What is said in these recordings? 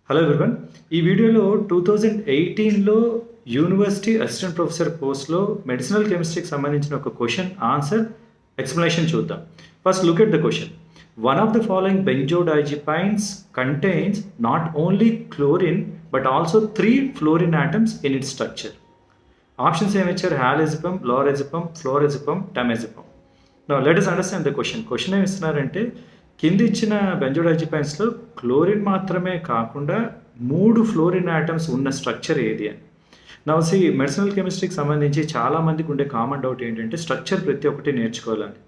Hello everyone. ఈ వీడియోలో 2018లో యూనివర్సిటీ అసిస్టెంట్ ప్రొఫెసర్ పోస్ట్లో మెడిసినల్ కెమిస్ట్రీకి సంబంధించిన ఒక క్వశ్చన్ ఆన్సర్ ఎక్స్ప్లెనేషన్ చూద్దాం. First look at the question. One of the following benzodiazepines contains not only chlorine but also 3 fluorine atoms in its structure. Options ఏమిచ్చారు? Halazepam, lorazepam, flurazepam, temazepam. Now let us understand the question. Question ఏమి ఇస్తున్నారంటే కింద ఇచ్చిన బెంజోడైజిపైన్స్లో chlorine మాత్రమే కాకుండా 3 fluorine atoms ఉన్న structure ఏది అని. నవసి మెడిసినల్ కెమిస్ట్రీకి సంబంధించి చాలామందికి ఉండే కామన్ డౌట్ ఏంటంటే స్ట్రక్చర్ ప్రతి ఒక్కటి నేర్చుకోవాలని.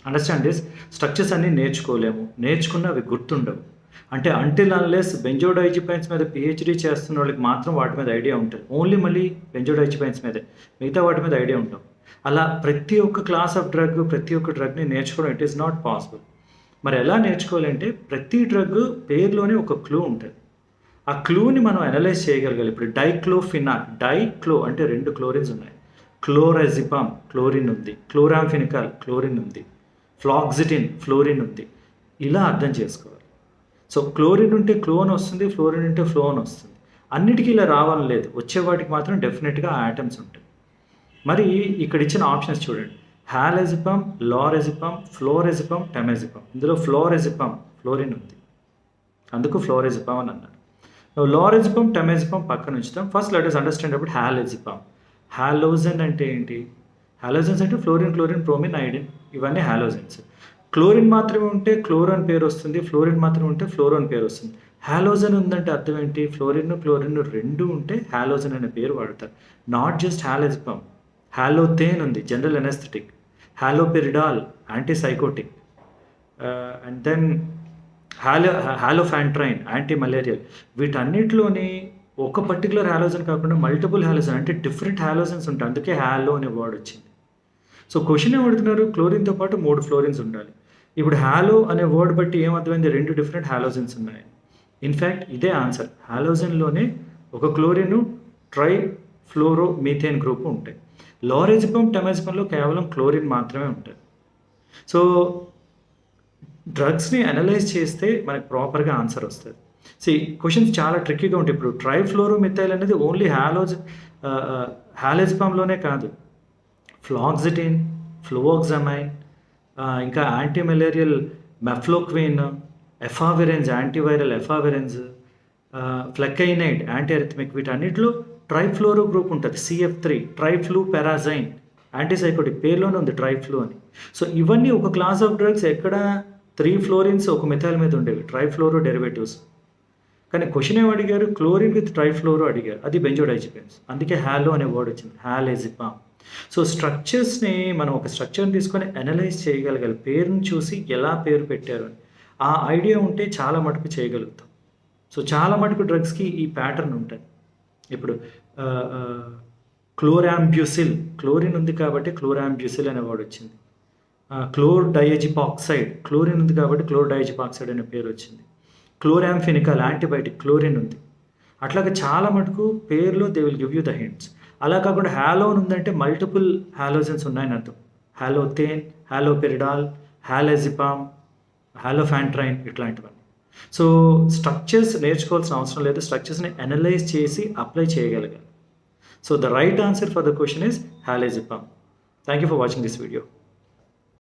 అండర్స్టాండ్ దిస్, స్ట్రక్చర్స్ అన్నీ నేర్చుకోలేము, నేర్చుకున్న అవి గుర్తుండవు. అంటే అంటిల్ అన్లెస్ బెంజోడైజిపైన్స్ మీద పిహెచ్డీ చేస్తున్న వాళ్ళకి మాత్రం వాటి మీద ఐడియా ఉంటుంది. ఓన్లీ మళ్ళీ బెంజోడైజిపైన్స్ మీదే, మిగతా వాటి మీద ఐడియా ఉంటాం. అలా ప్రతి ఒక్క క్లాస్ ఆఫ్ డ్రగ్, ప్రతి ఒక్క డ్రగ్ని నేర్చుకోవడం ఇట్ ఈస్ నాట్ పాసిబుల్. మరి ఎలా నేర్చుకోవాలంటే ప్రతి డ్రగ్ పేరులోనే ఒక క్లూ ఉంటుంది. ఆ క్లూని మనం అనలైజ్ చేయగలగాలి. ఇప్పుడు డైక్లోఫినాక్, డైక్లో అంటే 2 క్లోరిన్స్ ఉన్నాయి. క్లోరెజిపమ్ క్లోరిన్ ఉంది, క్లోరాంఫినికాల్ క్లోరిన్ ఉంది, ఫ్లాక్సిటిన్ ఫ్లోరిన్ ఉంది. ఇలా అర్థం చేసుకోవాలి. సో క్లోరిన్ ఉంటే క్లోన్ వస్తుంది, ఫ్లోరిన్ ఉంటే ఫ్లోన్ వస్తుంది. అన్నిటికీ ఇలా రావాలని లేదు, వచ్చే వాటికి మాత్రం డెఫినెట్గా ఆటమ్స్ ఉంటాయి. మరి ఇక్కడ ఇచ్చిన ఆప్షన్స్ చూడండి. హాలెజిపమ్, లోరెజిపమ్, ఫ్లోరెజిపమ్, టమెజిపమ్. ఇందులో ఫ్లోరెజిపమ్ ఫ్లోరిన్ ఉంది, అందుకు ఫ్లోరెజిపమ్ అని అన్నారు. లోరెజిపమ్, టమెజిపమ్ పక్కన ఉంచుతాం. First let us understand about halazepam. Halogen అంటే ఏంటి? హాలోజన్స్ అంటే ఫ్లోరిన్, క్లోరిన్, బ్రోమిన్, ఐడిన్, ఇవన్నీ హాలోజన్స్. క్లోరిన్ మాత్రమే ఉంటే క్లోరో అని పేరు వస్తుంది, ఫ్లోరిన్ మాత్రమే ఉంటే ఫ్లోరో అని పేరు వస్తుంది. హాలోజన్ ఉందంటే అర్థం ఏంటి? ఫ్లోరిన్, క్లోరిన్ 2 ఉంటే హాలోజన్ అనే పేరు వాడతారు. Not just halazepam. హాలోథేన్ ఉంది, general anaesthetic. Haloperidol antipsychotic, and then halofantrine anti malarial. వీటన్నిటిలోని ఒక పర్టికులర్ హాలోజన్ కాకుండా మల్టిపుల్ హాలోజన్ అంటే డిఫరెంట్ హాలోజన్స్ ఉంటాయి, అందుకే హాలో అనే వర్డ్ వచ్చింది. So question ఏమడుతున్నారు? క్లోరిన్తో పాటు 3 ఫ్లోరిన్స్ ఉండాలి. ఇప్పుడు హాలో అనే వర్డ్ బట్టి ఏమర్థమైంది? 2 డిఫరెంట్ హాలోజన్స్ ఉన్నాయి. ఇన్ఫ్యాక్ట్ ఇదే ఆన్సర్. హాలోజన్లోనే ఒక క్లోరిన్, ట్రై ఫ్లోరో మీథేన్ గ్రూప్ ఉంటాయి. లోరెజిపమ్, టమెజిపంలో కేవలం క్లోరిన్ మాత్రమే ఉంటుంది. సో డ్రగ్స్ని అనలైజ్ చేస్తే మనకు ప్రాపర్గా ఆన్సర్ వస్తుంది. సో క్వశ్చన్స్ చాలా ట్రిక్కీగా ఉంటాయి. ఇప్పుడు ట్రైఫ్లోరోమిథైల్ అనేది ఓన్లీ హాలెజిపంలోనే కాదు, ఫ్లాక్సిటిన్, ఫ్లోక్సమైన్, ఇంకా యాంటీమలేరియల్ మెఫ్లోక్విన్, ఎఫావిరెన్స్ యాంటీవైరల్ ఎఫావిరెన్స్, ఫ్లెకైనైడ్ యాంటీ అరిథమిక్, వీటన్నిటిలో ట్రైఫ్లోరో గ్రూప్ ఉంటుంది. CF3 ట్రైఫ్లూ పెరాజైన్ యాంటీసైకోటిక్, పేరులోనే ఉంది ట్రైఫ్లూ అని. సో ఇవన్నీ ఒక క్లాస్ ఆఫ్ డ్రగ్స్. ఎక్కడ 3 ఫ్లోరిన్స్ ఒక మిథైల్ మీద ఉండేవి, ట్రైఫ్లోరో డెరివేటివ్స్. కానీ క్వశ్చన్ ఏమి అడిగారు? క్లోరిన్ విత్ ట్రైఫ్లోరో అడిగారు, అది బెంజోడైజిపైన్స్, అందుకే హాలో అనే వర్డ్ వచ్చింది, హాలెజిపమ్. సో స్ట్రక్చర్స్ని మనం ఒక స్ట్రక్చర్ని తీసుకొని అనలైజ్ చేయగలగాలి, పేరుని చూసి ఎలా పేరు పెట్టారు అని. ఆ ఐడియా ఉంటే చాలా మటుకు చేయగలుగుతాం. సో చాలా మటుకు డ్రగ్స్కి ఈ ప్యాటర్న్ ఉంటుంది. ఇప్పుడు క్లోరాంబ్యూసిల్, క్లోరిన్ ఉంది కాబట్టి క్లోరాంబ్యూసిల్ అనే వర్డ్ వచ్చింది. క్లోర్ డయాజిపాక్సైడ్, క్లోరిన్ ఉంది కాబట్టి క్లోర్ డయాజిపాక్సైడ్ అనే పేరు వచ్చింది. క్లోరాంఫినికాల్ యాంటీబయాటిక్, క్లోరిన్ ఉంది. అట్లాగే చాలా మటుకు పేరులో they will give you the hints. అలా కాకుండా హాలోన్ ఉందంటే మల్టిపుల్ హాలోజన్స్ ఉన్నాయని అర్థం. హాలోథేన్, హాలోపెరిడాల్, హాలెజిపమ్, హాలోఫాంట్రైన్, ఇట్లాంటివన్నీ. సో స్ట్రక్చర్స్ నేర్చుకోవాల్సిన అవసరం లేదు, స్ట్రక్చర్స్ని అనలైజ్ చేసి అప్లై చేయగలగాలి. So the right answer for the question is halazepam. Thank you for watching this video.